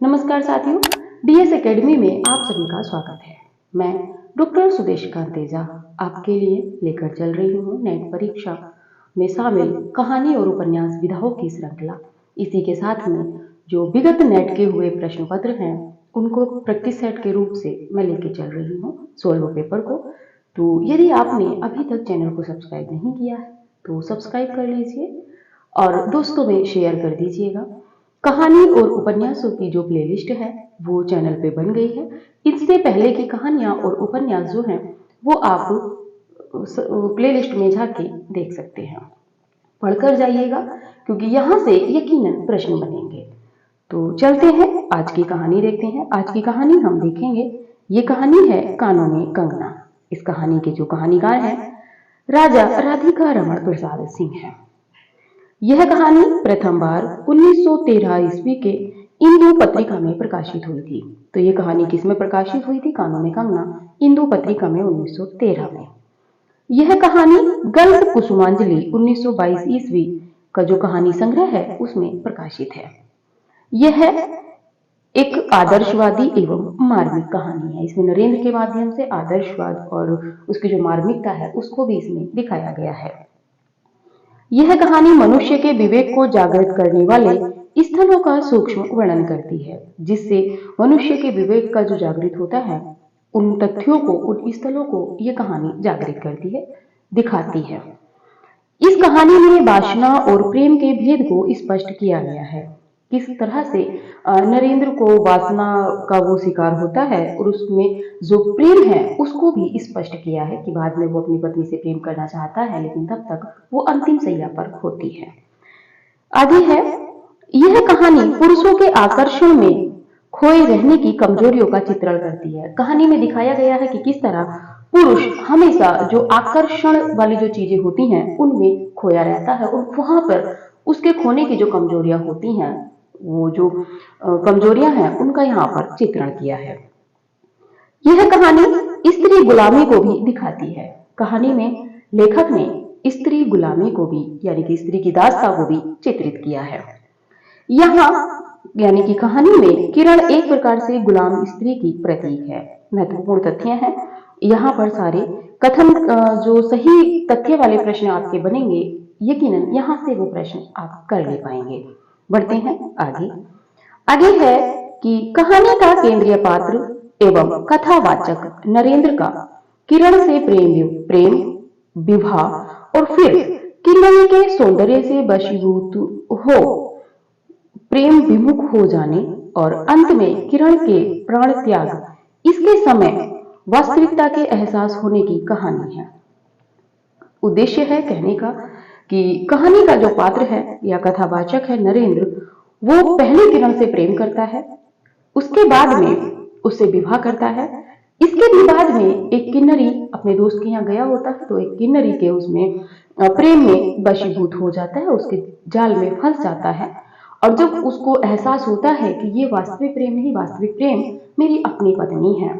नमस्कार साथियों, DS academy में आप सभी का स्वागत है। मैं डॉक्टर सुदेशिका तेजा आपके लिए लेकर चल रही हूँ नेट परीक्षा में शामिल कहानी और उपन्यास विधाओं की श्रृंखला। इसी के साथ में जो विगत नेट के हुए प्रश्न पत्र हैं उनको प्रैक्टिस सेट के रूप से मैं लेके चल रही हूँ 16 पेपर को। तो यदि आपने अभी तक चैनल को सब्सक्राइब नहीं किया है तो सब्सक्राइब कर लीजिए और दोस्तों में शेयर कर दीजिएगा। कहानी और उपन्यासों की जो प्लेलिस्ट है वो चैनल पे बन गई है। इससे पहले की कहानियां और उपन्यास जो हैं वो आप प्लेलिस्ट में जाके देख सकते हैं, पढ़कर जाइएगा क्योंकि यहाँ से यकीनन प्रश्न बनेंगे। तो चलते हैं, आज की कहानी देखते हैं। आज की कहानी हम देखेंगे, ये कहानी है कानों में कंगना। इस कहानी के जो कहानीकार हैं राजा राधिका रमण प्रसाद सिंह हैं। यह कहानी प्रथम बार 1913 ईस्वी के इंदु पत्रिका में प्रकाशित हुई थी। तो यह कहानी किसमें प्रकाशित हुई थी? कानों में कंगना इंदु पत्रिका में 1913 में। यह कहानी गल्प कुसुमांजलि 1922 ईस्वी का जो कहानी संग्रह है उसमें प्रकाशित है। यह एक आदर्शवादी एवं मार्मिक कहानी है। इसमें नरेंद्र के माध्यम से आदर्शवाद और उसकी जो मार्मिकता है उसको भी इसमें दिखाया गया है। यह कहानी मनुष्य के विवेक को जागृत करने वाले स्थलों का सूक्ष्म वर्णन करती है, जिससे मनुष्य के विवेक का जो जागृत होता है उन तथ्यों को, उन स्थलों को यह कहानी जागृत करती है, दिखाती है। इस कहानी में वासना और प्रेम के भेद को स्पष्ट किया गया है। किस तरह से नरेंद्र को वासना का वो शिकार होता है और उसमें जो प्रेम है उसको भी स्पष्ट किया है कि बाद में वो अपनी पत्नी से प्रेम करना चाहता है लेकिन तब तक वो अंतिम सैया पर होती है। आगे है, यह कहानी पुरुषों के आकर्षण में खोए रहने की कमजोरियों का चित्रण करती है। कहानी में दिखाया गया है कि किस तरह पुरुष हमेशा जो आकर्षण वाली जो चीजें होती हैं उनमें खोया रहता है और वहां पर उसके खोने की जो कमजोरियां होती हैं, वो जो कमजोरियां हैं उनका यहाँ पर चित्रण किया है। यह कहानी स्त्री गुलामी को भी दिखाती है। कहानी में लेखक ने स्त्री गुलामी को भी यानी कि स्त्री की दासता को भी चित्रित किया है। यहाँ यानी कि कहानी में किरण एक प्रकार से गुलाम स्त्री की प्रतीक है। महत्वपूर्ण तथ्य हैं यहाँ पर सारे कथन। जो सही तथ्य वाले प्रश्न आपके बनेंगे यकीनन यहाँ से वो प्रश्न आप कर ले पाएंगे। बढ़ते हैं आगे। आगे है कि कहानी का केंद्रीय पात्र एवं कथावाचक नरेंद्र का किरण से प्रेम विवाह और फिर किरण के सौंदर्य से वशीभूत हो प्रेम विमुख हो जाने और अंत में किरण के प्राण त्याग, इसके समय वास्तविकता के एहसास होने की कहानी है। उद्देश्य है कहने का कि कहानी का जो पात्र है या कथावाचक है नरेंद्र, वो पहले किरण से प्रेम करता है, उसके बाद में उससे विवाह करता है। इसके भी बाद में एक किन्नरी अपने दोस्त के यहाँ गया होता है तो एक किन्नरी के उसमें प्रेम में वशीभूत हो जाता है, उसके जाल में फंस जाता है। और जब उसको एहसास होता है कि ये वास्तविक प्रेम नहीं, वास्तविक प्रेम मेरी अपनी पत्नी है,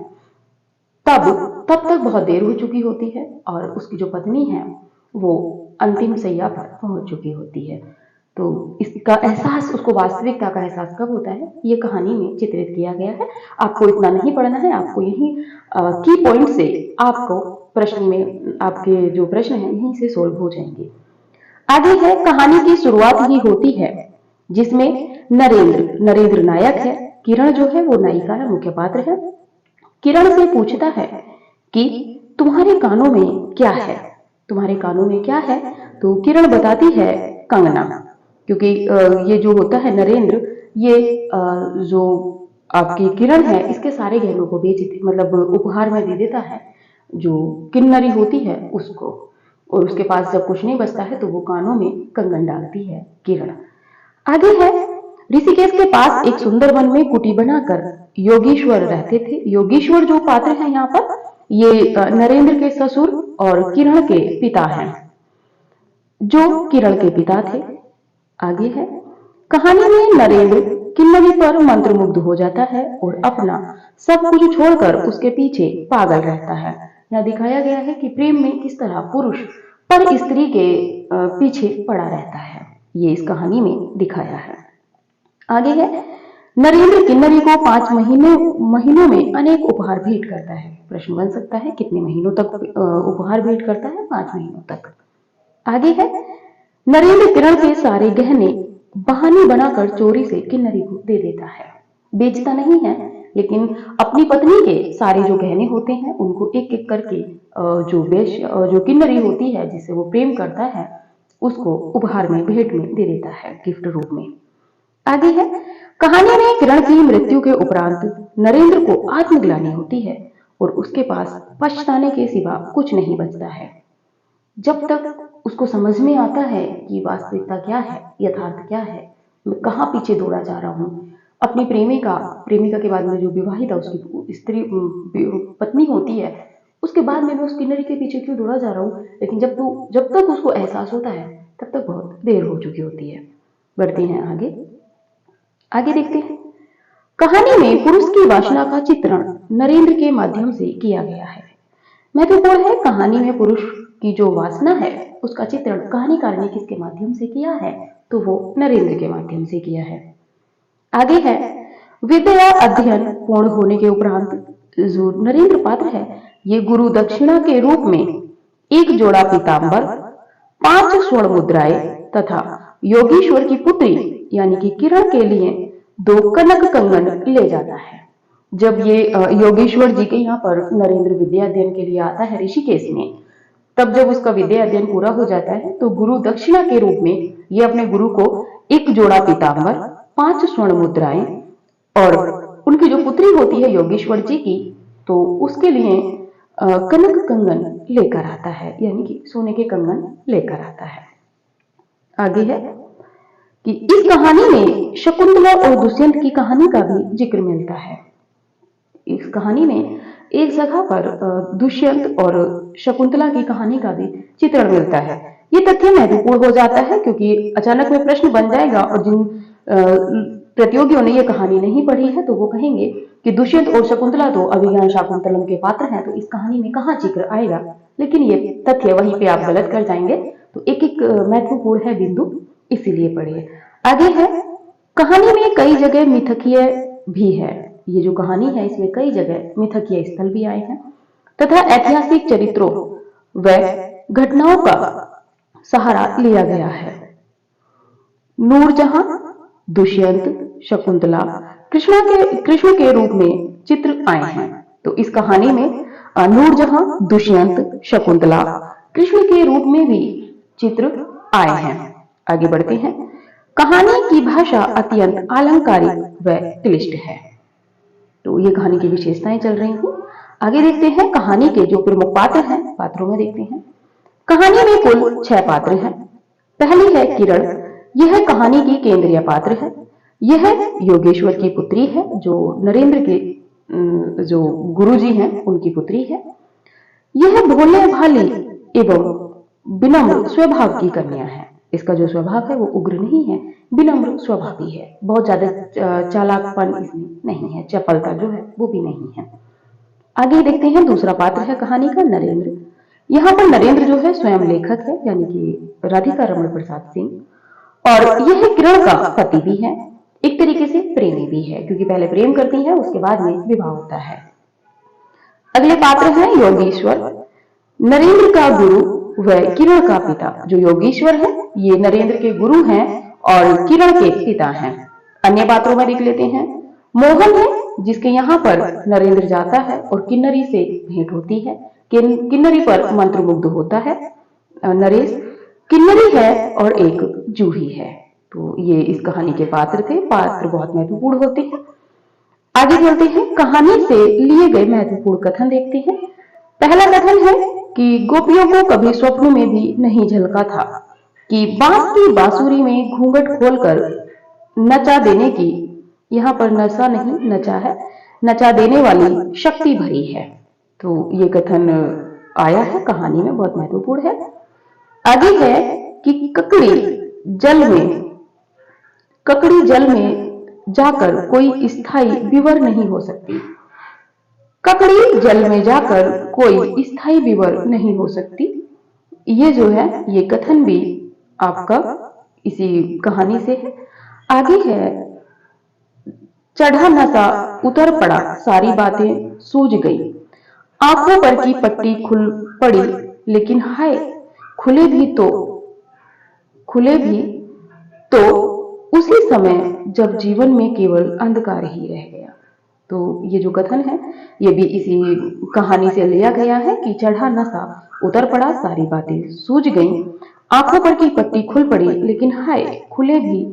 तब तक बहुत देर हो चुकी होती है और उसकी जो पत्नी है वो अंतिम सैया पर पहुंच चुकी होती है। तो इसका एहसास, उसको वास्तविकता का एहसास कब होता है, ये कहानी में चित्रित किया गया है। आपको इतना नहीं पढ़ना है, आपको यही की पॉइंट से आपको प्रश्न में आपके जो प्रश्न हैं यहीं से सोल्व हो जाएंगे। आगे है, कहानी की शुरुआत ही होती है जिसमें नरेंद्र नायक है, किरण जो है वो नायिका है, मुख्य पात्र है। किरण से पूछता है कि तुम्हारे कानों में क्या है, तुम्हारे कानों में क्या है? तो किरण बताती है कंगना, क्योंकि ये जो होता है नरेंद्र, ये जो आपकी किरण है इसके सारे गहनों को बेच मतलब उपहार में दे देता है जो किन्नरी होती है उसको, और उसके पास जब कुछ नहीं बचता है तो वो कानों में कंगन डालती है किरण। आगे है, ऋषिकेश के पास एक सुंदर वन में कुटी बनाकर योगीश्वर रहते थे। योगीश्वर जो पात्र है यहाँ पर, ये नरेंद्र के ससुर और किरण के पिता हैं, जो किरण के पिता थे। आगे है, कहानी में नरेंद्र किन्नरी पर मंत्रमुग्ध हो जाता है और अपना सब कुछ छोड़कर उसके पीछे पागल रहता है। यहाँ दिखाया गया है कि प्रेम में किस तरह पुरुष पर स्त्री के पीछे पड़ा रहता है, ये इस कहानी में दिखाया है। आगे है, नरेंद्र किन्नरी को 5 महीनों में अनेक उपहार भेंट करता है। प्रश्न बन सकता है कितने महीनों तक उपहार भेंट करता है? 5 महीनों तक। आगे है, नरेंद्र किरण के सारे गहने बहाने बनाकर चोरी से किन्नरी को दे देता है। बेचता नहीं है, लेकिन अपनी पत्नी के सारे जो गहने होते हैं उनको एक एक करके जो किन्नरी होती है जिसे वो प्रेम करता है उसको उपहार में भेंट में दे देता है, गिफ्ट रूप में। आगे है, कहानी में किरण की मृत्यु के उपरांत नरेंद्र को आत्मग्लानि होती है और उसके पास पछताने के सिवा कुछ नहीं बचता है। जब तक उसको समझ में आता है कि वास्तविकता क्या है, यथार्थ क्या है, मैं कहाँ पीछे दौड़ा जा रहा हूँ, अपनी प्रेमिका के बाद में जो विवाहिता उसकी स्त्री पत्नी होती है, उसके बाद में मैं उस किन्नरी के पीछे क्यों दौड़ा जा रहा हूँ। लेकिन जब तक उसको एहसास होता है तब तक बहुत देर हो चुकी होती है। बढ़ते हैं आगे। आगे देखते हैं, कहानी में पुरुष की वासना का चित्रण नरेंद्र के माध्यम से किया गया है। महत्वपूर्ण है, कहानी में पुरुष की जो वासना है उसका चित्रण कहानीकार ने किसके माध्यम से किया है? तो वो नरेंद्र के माध्यम से किया है। आगे है, विद्या अध्ययन पूर्ण होने के उपरांत जो नरेंद्र पात्र है ये गुरु दक्षिणा के रूप में एक जोड़ा पीतांबर, 5 स्वर्ण मुद्राएं तथा योगेश्वर की पुत्री यानी कि किरण के लिए 2 कनक कंगन ले जाता है। जब ये योगेश्वर जी के यहाँ पर नरेंद्र विद्या अध्ययन के लिए आता है ऋषिकेश में, तब जब उसका विद्या अध्ययन पूरा हो जाता है तो गुरु दक्षिणा के रूप में ये अपने गुरु को एक जोड़ा पीतांबर, 5 स्वर्ण मुद्राएं और उनकी जो पुत्री होती है योगेश्वर जी की, तो उसके लिए कनक कंगन लेकर आता है, यानी कि सोने के कंगन लेकर आता है। आगे है कि इस कहानी में शकुंतला और दुष्यंत की कहानी का भी जिक्र मिलता है। इस कहानी में एक जगह पर दुष्यंत और शकुंतला की कहानी का भी चित्रण मिलता है। ये तथ्य महत्वपूर्ण हो जाता है क्योंकि अचानक में प्रश्न बन जाएगा और जिन प्रतियोगियों ने ये कहानी नहीं पढ़ी है तो वो कहेंगे कि दुष्यंत और शकुंतला तो अभिज्ञान शाकुंतलम के पात्र हैं, तो इस कहानी में कहाँ जिक्र आएगा। लेकिन ये तथ्य वहीं पे आप गलत कर जाएंगे, तो एक एक महत्वपूर्ण है बिंदु, इसीलिए पढ़िए। आगे है, कहानी में कई जगह मिथकीय भी है। ये जो कहानी है इसमें कई जगह मिथकीय स्थल भी आए हैं तथा ऐतिहासिक चरित्रों व घटनाओं का सहारा लिया गया है। नूरजहां, दुष्यंत, शकुंतला कृष्ण के रूप में चित्र आए हैं। तो इस कहानी में नूरजहां, दुष्यंत, शकुंतला कृष्ण के रूप में भी चित्र आए हैं। आगे बढ़ते हैं, कहानी की भाषा अत्यंत अलंकारिक व क्लिष्ट है। तो ये कहानी की विशेषताएं चल रही हैं। आगे देखते हैं कहानी के जो प्रमुख पात्र हैं, पात्रों में देखते हैं। कहानी में कुल 6 पात्र हैं। पहली है किरण, यह कहानी की केंद्रीय पात्र है। यह योगेश्वर की पुत्री है, जो नरेंद्र के जो गुरुजी हैं उनकी पुत्री है। यह भोले भाले एवं विनम्र स्वभाव की कन्या है। इसका जो स्वभाव है वो उग्र नहीं है, विनम्र स्वभावी है, बहुत ज्यादा चालाकपन इसमें नहीं है, चपलता जो है वो भी नहीं है। आगे देखते हैं, दूसरा पात्र है कहानी का नरेंद्र। यहाँ पर नरेंद्र जो है स्वयं लेखक है, यानी कि राधिका रमण प्रसाद सिंह, और यह किरण का पति भी है, एक तरीके से प्रेमी भी है, क्योंकि पहले प्रेम करती है उसके बाद में विवाह होता है। अगले पात्र है योगेश्वर, नरेंद्र का गुरु व किरण का पिता। जो योगेश्वर है ये नरेंद्र के गुरु हैं और किरण के पिता हैं। अन्य पात्रों में देख लेते हैं, मोहन है, जिसके यहाँ पर नरेंद्र जाता है और किन्नरी से भेंट होती है, किन्नरी पर मंत्रमुग्ध होता है नरेश। किन्नरी है और एक जूही है। तो ये इस कहानी के पात्र थे। पात्र बहुत महत्वपूर्ण होते हैं। आगे चलते हैं, कहानी से लिए गए महत्वपूर्ण कथन देखते हैं। पहला कथन है कि गोपियों को कभी स्वप्न में भी नहीं झलका था कि बांस की बांसुरी में घूंघट खोलकर नचा देने की, यहाँ पर नशा नहीं नचा है, नचा देने वाली शक्ति भरी है। तो ये कथन आया है कहानी में, बहुत महत्वपूर्ण है। आगे है कि ककड़ी जल में जाकर कोई स्थायी विवर नहीं हो सकती। ककड़ी जल में जाकर कोई स्थायी विवर नहीं हो सकती। ये जो है ये कथन भी आपका इसी कहानी से है। आगे है चढ़ा नशा उतर पड़ा, सारी बातें सूझ गई। आंखों पर की पट्टी खुल पड़ी, लेकिन हाय, खुले भी तो खुले भी तो उसी समय जब जीवन में केवल अंधकार ही रह गया। तो ये जो कथन है, ये भी इसी कहानी से लिया गया है कि चढ़ा नशा उतर पड़ा, सारी बातें सूझ गईं, आंखों पर की पट्टी खुल पड़ी, लेकिन हाय, खुले भी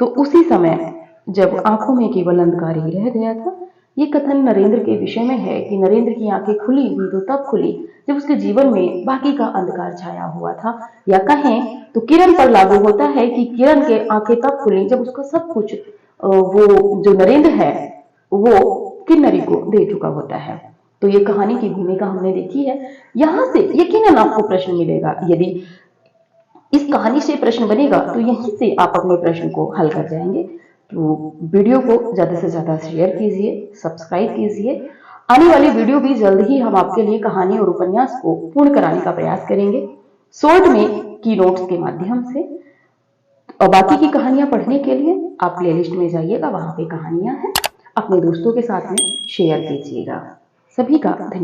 तो उसी समय जब आंखों में केवल अंधकार ही रह गया था। ये कथन नरेंद्र के विषय में है कि नरेंद्र की आंखें खुली भी तो तब खुली जब उसके जीवन में बाकी का अंधकार छाया हुआ था, या कहें तो किरण पर लागू होता है कि किरण के आंखें तब खुली जब उसका सब कुछ वो जो नरेंद्र है वो किन्नरी को दे चुका होता है। तो ये कहानी की भूमिका हमने देखी है। यहां से यकीनन आपको प्रश्न मिलेगा। यदि इस कहानी से प्रश्न बनेगा तो यहीं से आप अपने प्रश्न को हल कर जाएंगे। तो वीडियो को ज्यादा से ज्यादा शेयर कीजिए, सब्सक्राइब कीजिए। आने वाली वीडियो भी जल्द ही हम आपके लिए कहानी और उपन्यास को पूर्ण कराने का प्रयास करेंगे, शॉर्ट में की नोट्स के माध्यम से। और बाकी की कहानियां पढ़ने के लिए आप प्लेलिस्ट में जाइएगा, वहां पे कहानियां हैं, अपने दोस्तों के साथ में शेयर कीजिएगा। सभी का धन्यवाद।